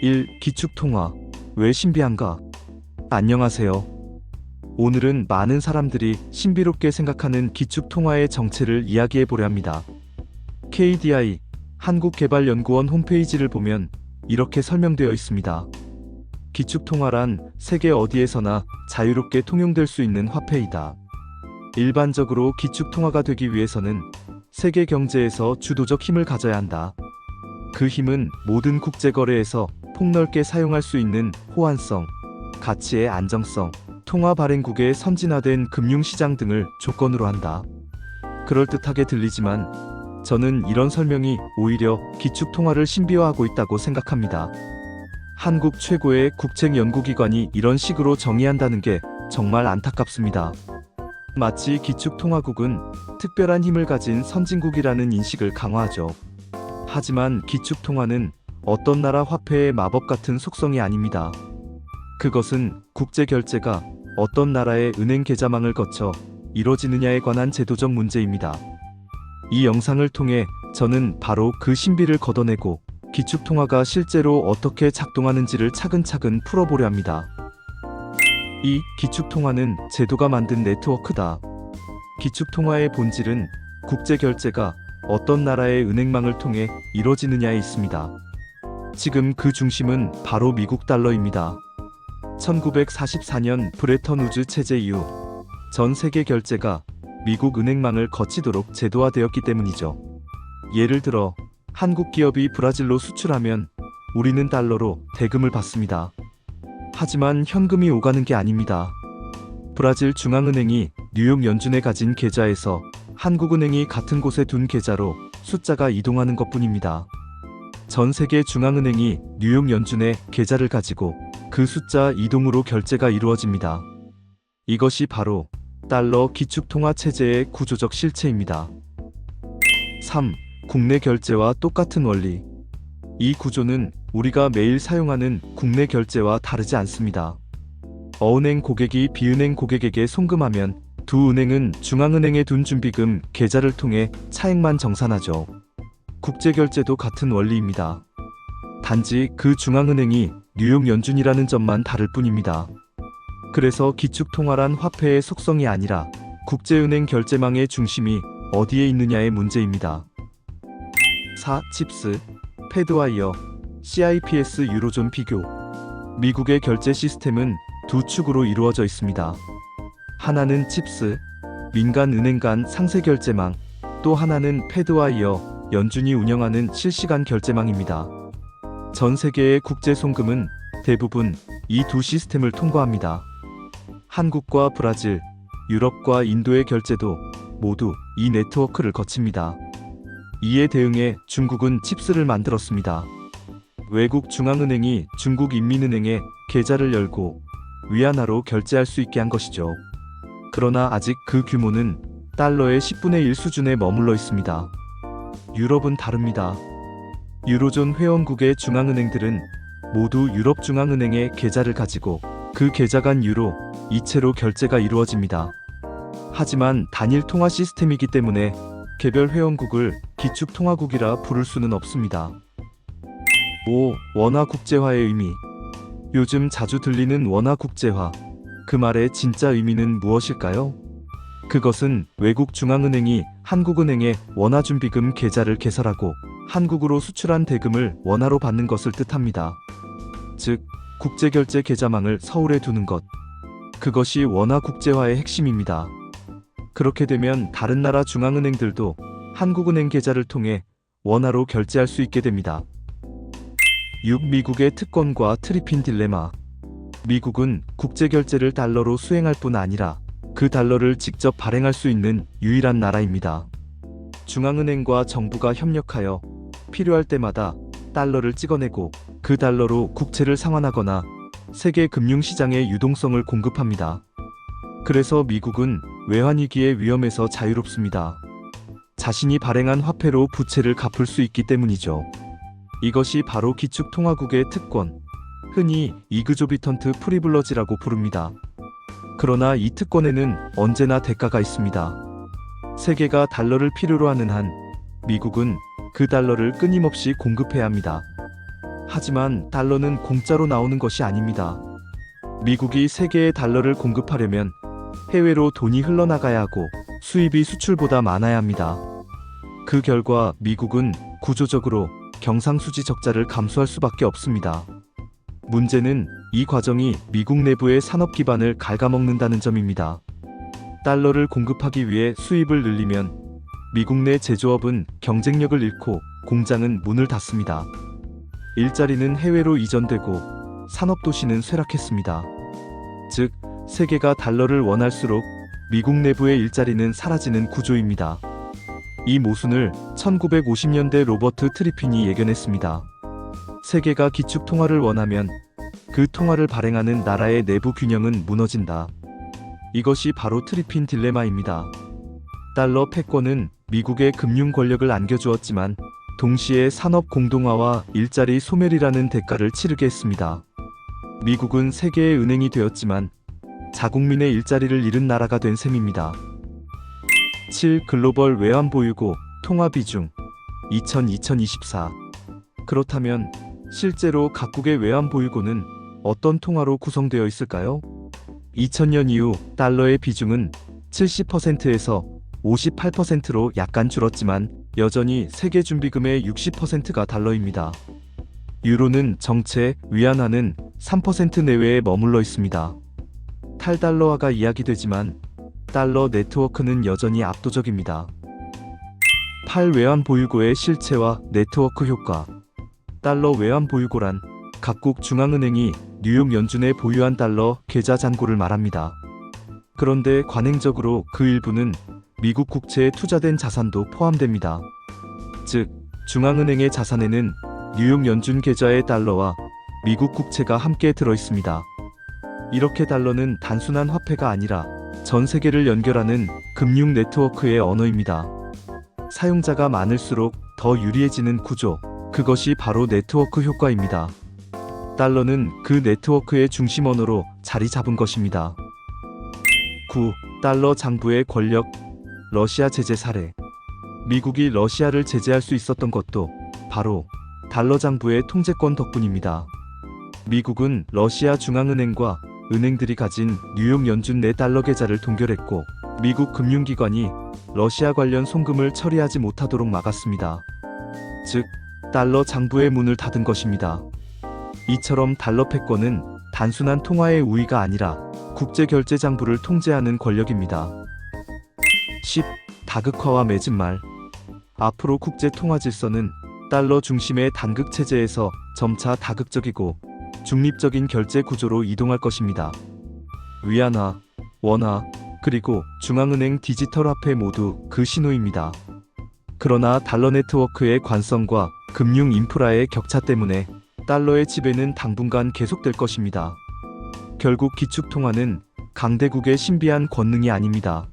1. 기축통화. 왜 신비한가? 안녕하세요. 오늘은 많은 사람들이 신비롭게 생각하는 기축통화의 정체를 이야기해 보려 합니다. KDI, 한국개발연구원 홈페이지를 보면 이렇게 설명되어 있습니다. 기축통화란 세계 어디에서나 자유롭게 통용될 수 있는 화폐이다. 일반적으로 기축통화가 되기 위해서는 세계 경제에서 주도적 힘을 가져야 한다. 그 힘은 모든 국제거래에서 폭넓게 사용할 수 있는 호환성, 가치의 안정성, 통화 발행국의 선진화된 금융시장 등을 조건으로 한다. 그럴듯하게 들리지만 저는 이런 설명이 오히려 기축통화를 신비화하고 있다고 생각합니다. 한국 최고의 국책연구기관이 이런 식으로 정의한다는 게 정말 안타깝습니다. 마치 기축통화국은 특별한 힘을 가진 선진국이라는 인식을 강화하죠. 하지만 기축통화는 어떤 나라 화폐의 마법 같은 속성이 아닙니다. 그것은 국제결제가 어떤 나라의 은행 계좌망을 거쳐 이뤄지느냐에 관한 제도적 문제입니다. 이 영상을 통해 저는 바로 그 신비를 걷어내고 기축통화가 실제로 어떻게 작동하는지를 차근차근 풀어보려 합니다. 이 기축통화는 제도가 만든 네트워크다. 기축통화의 본질은 국제결제가 어떤 나라의 은행망을 통해 이뤄지느냐에 있습니다. 지금 그 중심은 바로 미국 달러입니다. 1944년 브레턴 우즈 체제 이후 전 세계 결제가 미국 은행망을 거치도록 제도화되었기 때문이죠. 예를 들어 한국 기업이 브라질로 수출하면 우리는 달러로 대금을 받습니다. 하지만 현금이 오가는 게 아닙니다. 브라질 중앙은행이 뉴욕 연준에 가진 계좌에서 한국은행이 같은 곳에 둔 계좌로 숫자가 이동하는 것뿐입니다. 전 세계 중앙은행이 뉴욕 연준에 계좌를 가지고 그 숫자 이동으로 결제가 이루어집니다. 이것이 바로 달러 기축통화 체제의 구조적 실체입니다. 3. 국내 결제와 똑같은 원리. 이 구조는 우리가 매일 사용하는 국내 결제와 다르지 않습니다. 어은행 고객이 비은행 고객에게 송금하면 두 은행은 중앙은행에 둔 준비금 계좌를 통해 차액만 정산하죠. 국제결제도 같은 원리입니다. 단지 그 중앙은행이 뉴욕 연준이라는 점만 다를 뿐입니다. 그래서 기축통화란 화폐의 속성이 아니라 국제은행 결제망의 중심이 어디에 있느냐의 문제입니다. 4. 칩스, 패드와이어, CIPS 유로존 비교. 미국의 결제 시스템은 두 축으로 이루어져 있습니다. 하나는 칩스, 민간 은행 간 상세 결제망, 또 하나는 패드와이어, 연준이 운영하는 실시간 결제망입니다. 전 세계의 국제 송금은 대부분 이 두 시스템을 통과합니다. 한국과 브라질, 유럽과 인도의 결제도 모두 이 네트워크를 거칩니다. 이에 대응해 중국은 칩스를 만들었습니다. 외국 중앙은행이 중국인민은행에 계좌를 열고 위안화로 결제할 수 있게 한 것이죠. 그러나 아직 그 규모는 달러의 10분의 1 수준에 머물러 있습니다. 유럽은 다릅니다. 유로존 회원국의 중앙은행들은 모두 유럽중앙은행에 계좌를 가지고 그 계좌 간 유로, 이체로 결제가 이루어집니다. 하지만 단일 통화 시스템이기 때문에 개별 회원국을 기축통화국이라 부를 수는 없습니다. 5. 원화 국제화의 의미. 요즘 자주 들리는 원화 국제화. 그 말의 진짜 의미는 무엇일까요? 그것은 외국 중앙은행이 한국은행에 원화 준비금 계좌를 개설하고 한국으로 수출한 대금을 원화로 받는 것을 뜻합니다. 즉, 국제결제 계좌망을 서울에 두는 것. 그것이 원화 국제화의 핵심입니다. 그렇게 되면 다른 나라 중앙은행들도 한국은행 계좌를 통해 원화로 결제할 수 있게 됩니다. 6. 미국의 특권과 트리핀 딜레마. 미국은 국제결제를 달러로 수행할 뿐 아니라 그 달러를 직접 발행할 수 있는 유일한 나라입니다. 중앙은행과 정부가 협력하여 필요할 때마다 달러를 찍어내고 그 달러로 국채를 상환하거나 세계 금융시장의 유동성을 공급합니다. 그래서 미국은 외환위기의 위험에서 자유롭습니다. 자신이 발행한 화폐로 부채를 갚을 수 있기 때문이죠. 이것이 바로 기축통화국의 특권, 흔히 이그조비턴트 프리블러지라고 부릅니다. 그러나 이 특권에는 언제나 대가가 있습니다. 세계가 달러를 필요로 하는 한 미국은 그 달러를 끊임없이 공급해야 합니다. 하지만 달러는 공짜로 나오는 것이 아닙니다. 미국이 세계에 달러를 공급하려면 해외로 돈이 흘러나가야 하고 수입이 수출보다 많아야 합니다. 그 결과 미국은 구조적으로 경상수지 적자를 감수할 수밖에 없습니다. 문제는 이 과정이 미국 내부의 산업 기반을 갉아먹는다는 점입니다. 달러를 공급하기 위해 수입을 늘리면 미국 내 제조업은 경쟁력을 잃고 공장은 문을 닫습니다. 일자리는 해외로 이전되고 산업도시는 쇠락했습니다. 즉, 세계가 달러를 원할수록 미국 내부의 일자리는 사라지는 구조입니다. 이 모순을 1950년대 로버트 트리핀이 예견했습니다. 세계가 기축 통화를 원하면 그 통화를 발행하는 나라의 내부 균형은 무너진다. 이것이 바로 트리핀 딜레마입니다. 달러 패권은 미국의 금융 권력을 안겨주었지만 동시에 산업 공동화와 일자리 소멸이라는 대가를 치르게 했습니다. 미국은 세계의 은행이 되었지만 자국민의 일자리를 잃은 나라가 된 셈입니다. 7. 글로벌 외환보유고 통화 비중 2024. 그렇다면 실제로 각국의 외환보유고는 어떤 통화로 구성되어 있을까요? 2000년 이후 달러의 비중은 70%에서 58%로 약간 줄었지만 여전히 세계 준비금의 60%가 달러입니다. 유로는 정체, 위안화는 3% 내외에 머물러 있습니다. 탈달러화가 이야기되지만 달러 네트워크는 여전히 압도적입니다. 8. 외환 보유고의 실체와 네트워크 효과. 달러 외환 보유고란 각국 중앙은행이 뉴욕 연준에 보유한 달러 계좌 잔고를 말합니다. 그런데 관행적으로 그 일부는 미국 국채에 투자된 자산도 포함됩니다. 즉, 중앙은행의 자산에는 뉴욕 연준 계좌의 달러와 미국 국채가 함께 들어 있습니다. 이렇게 달러는 단순한 화폐가 아니라 전 세계를 연결하는 금융 네트워크의 언어입니다. 사용자가 많을수록 더 유리해지는 구조, 그것이 바로 네트워크 효과입니다. 달러는 그 네트워크의 중심 언어로 자리 잡은 것입니다. 9. 달러 장부의 권력, 러시아 제재 사례. 미국이 러시아를 제재할 수 있었던 것도 바로 달러 장부의 통제권 덕분입니다. 미국은 러시아 중앙은행과 은행들이 가진 뉴욕 연준 내 달러 계좌를 동결했고 미국 금융기관이 러시아 관련 송금을 처리하지 못하도록 막았습니다. 즉, 달러 장부의 문을 닫은 것입니다. 이처럼 달러 패권은 단순한 통화의 우위가 아니라 국제 결제 장부를 통제하는 권력입니다. 10. 다극화와 맺은 말. 앞으로 국제 통화 질서는 달러 중심의 단극 체제에서 점차 다극적이고 중립적인 결제 구조로 이동할 것입니다. 위안화, 원화, 그리고 중앙은행 디지털 화폐 모두 그 신호입니다. 그러나 달러 네트워크의 관성과 금융 인프라의 격차 때문에 달러의 지배는 당분간 계속될 것입니다. 결국 기축 통화는 강대국의 신비한 권능이 아닙니다.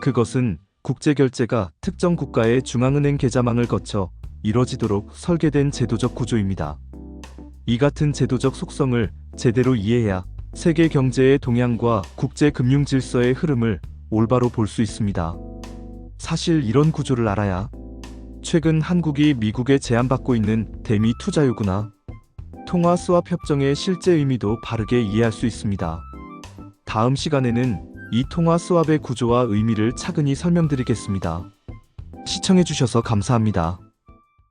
그것은 국제 결제가 특정 국가의 중앙은행 계좌망을 거쳐 이뤄지도록 설계된 제도적 구조입니다. 이 같은 제도적 속성을 제대로 이해해야 세계 경제의 동향과 국제 금융 질서의 흐름을 올바로 볼 수 있습니다. 사실 이런 구조를 알아야 최근 한국이 미국에 제한받고 있는 대미 투자 요구나 통화 스왑 협정의 실제 의미도 바르게 이해할 수 있습니다. 다음 시간에는 이 통화 스왑의 구조와 의미를 차근히 설명드리겠습니다. 시청해주셔서 감사합니다.